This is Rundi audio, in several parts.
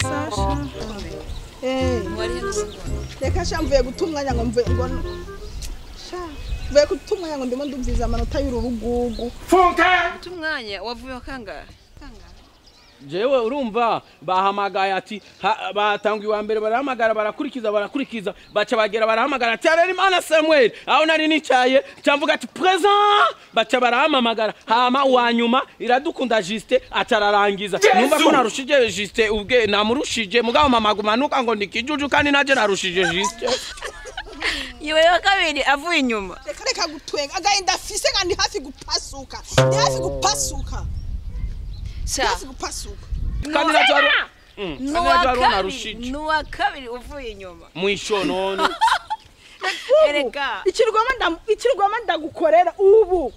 Sasha. Reka sha mvuye gutumwanya ngo mvuye ngo sha mvuye gutumwanya ngo ndimo ndumviza amanota y'ururugugu. Funka! Gutumwanya wavuye kangahe? Jewe urumva bahamagaye ati batangwa iwa mbere barahamagara barakurikiza baca bagera barahamagara ati ari Imana Samuel aho nari nicaye cyamvuga ati présent baca barahamagara hama uwanyuma iradukunda Juste atararangiza numva ko narushije Juste ubwe namurushije mugabo mama gumanuka ngo ndikijuju kandi naje narushije Juste Iwe wa kabiri avuye inyuma reka gutwenga agahinda afise kandi hafi gupasuka ni hafi gupasuka hafi gupasuka kandi narushije nuwa kabiri uvuye inyuma mwisho none ereka ikirwama ndagukorera ubu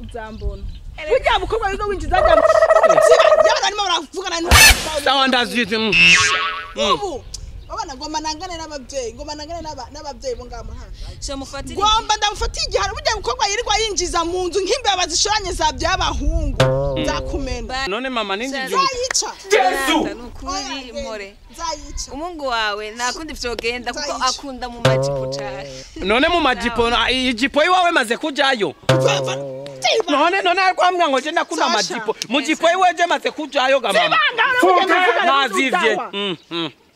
uzambona burya bukorwa bigo winjiza cyane yaba arimo baravugana sawa ndazite ubu abana ngoma nangane n'abavyeyi n'abavyeyi bo ngamuhanga cyo mufatira ngomba ndamufatiye igihano burya bukorwa yirirwa yinjiza mu nzu nk'imbe bazishoranye za by'abahungu nzakumena none mama ninjije zayica Yesu! nukuri more zayica umungu wawe nakundi vyogenda kuko akunda mu majipo cyane none mu majipo ijipo iwawe maze kujayo none kwambwa ngo je ndakunda majipo mu jipo iweje maze kujayo ga mama nazivye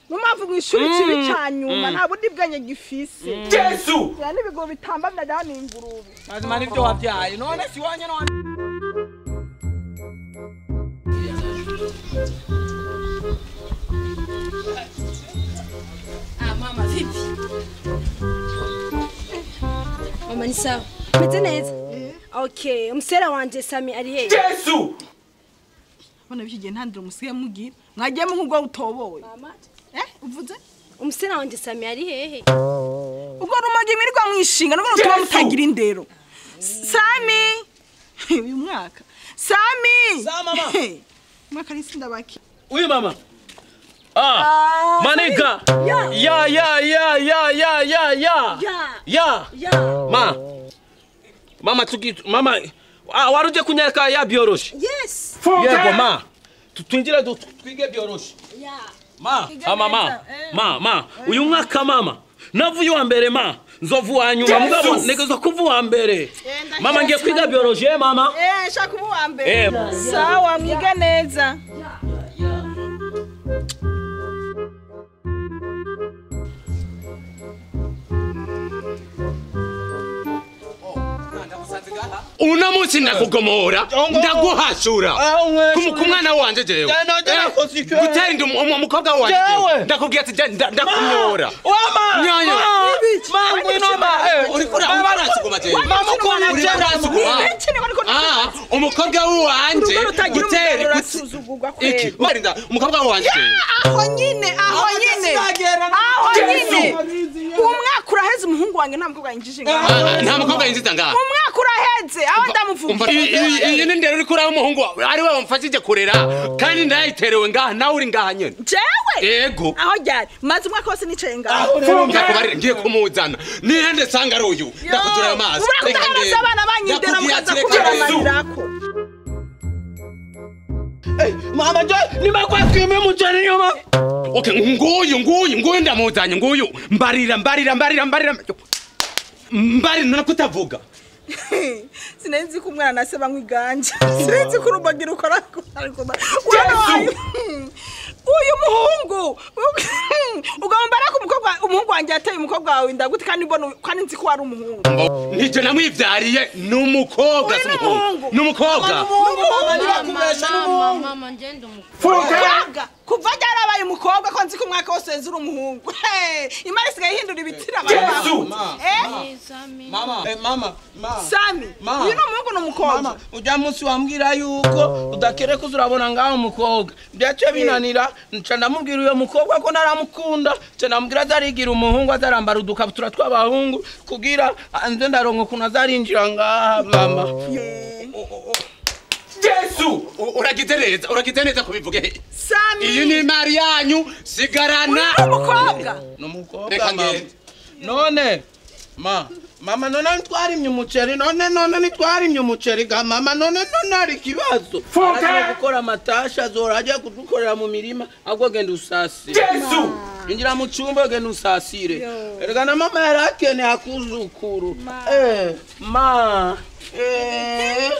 Mumavu mwishuri kibi cyanyuma nta bundi bwanye gifise Yesu! yani bigo bitamba ndajana ingurube azima nivyo wavyaye none si wanye none Mama vipi? Mama ni sawa. Meze neza? Okay, umsera wanje Sami ari hehe? Yesu! Bana biki ntandira umusiye mugira mwagiye mu nkugwa utoboye Mama. Uvuze? Umsera wanje Sami ari hehe? Ubwo rumogi mirirwa mwishinga nuko tuma mutagira indero. Sami! Uyu mwaka. Sami! Sa mama. Mwaka risinda baki. Uyu mama. Manika. Ya. Mama tukitu mama waruje kunyaka ya bioroshi. Yes. Yego ma. Twinjira twige bioroshi. Yeah. Ma. Uyu mwaka mama. Navuye wa mbere ma. Nzovu wa nyuma mugabo negezo kuvuwa mbere. Mama ngiye kwiga biology mama. Shaka kuvuwa mbere. Sawa mwiga neza. Una munsi ndakugomora ndaguhashura kumwana wanje jewe gutera indu umukobwa wanje ndakubwiye ati ndakunyora nyanyo mangu inoma uri kuri abarasuguma jewe mama kwana urasuguma umukobwa wanje gutera iki marinda umukobwa wanje aho nyine umwaka uraheze umuhungu wanjye nta mukobwa yinjije ngaho nta mukobwa yinjiza ngaho umwaka uraheze aho ndamuvuga iyi ni ndero uri kuri umuhungu wawe ari we wamfashije kurera kandi ndayiterewe ngaha nawe uri ngaha nyene jewe yego aho ryari maze umwaka wose nicaye ngaho ndakubarira ngiye kumuzana nihende sanga ari uyu ndakuzura ayo mazi reka ndebe abana banyindera mukaza kubamanirako mama jo nimakwakime mujana nyoma okay nguyu ndamuzanye nguyu mbarira nakutavuga sinenzi ko umwana nase bankwiganje sinenzi ko urubagira ukora ariko uyu muhungu ugomba ko umuhungu wanjye yateye umukobwa wawe ndaguti kandi mbona kandi nzi ko ari umuhungu nije namwivyariye n'umukobwa n'umukobwa mama ngende umukobwa kuva ryarabaye umukobwa ko nzi ko umwaka wose zuri umuhungu imari sigaye ihindura ibitira mama Sami uyu n'umuhungu n'umukobwa mama ujya munsi wambwira yuko udakere kuzurabona ngaho umukobwa byace binanira nca ndamubwira uyo mukobwa ko naramukunda nca ndamubwira azarigira umuhungu azarambara udukabutura tw'abahungu kugira nze ndaronka kuntu azarinjira ngaha mama Yesu uragize neza kubivuge Sami iyi ni mari yanyu sigarana umukobwa n'umukobwa none ma Mama none ntwarimye umuceri none nitwarimye umuceri ga mama none ari kibazo. Fuka gukora amatasha zora ajya kudukorera mu mirima ahubwo genda usasi. Yesu. Injira mu cyumba genda usasire. Erega na mama yarakene akuzukuru. Ma. Yeah.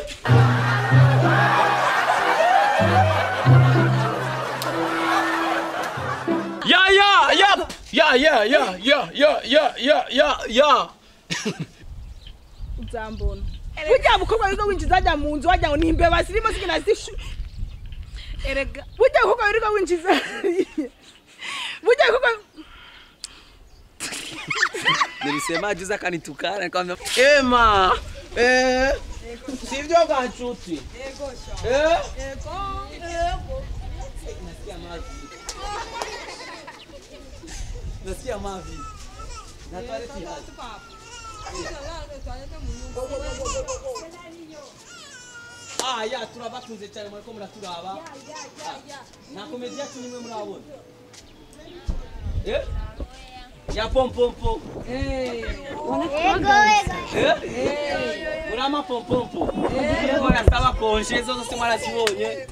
Uzambona. Burya bukobwa wiga winjiza ajya mu nzu wajya ngo ni imbeba zirimo zigina zishu. Erega burya bukobwa wiga winjiza. Burya bukobwa Nilisema juza kanitukana nikamwambia Ema. Sivyo gachuti. Ego. nasikia mavi. Na toilet hadi. Ya turabakunze cyane muri ko muraturaba. Na komedia nimwe murabona. Ya pompompo. Urama pompompo. Ngo nasaba konje zo zose mwarazibonye.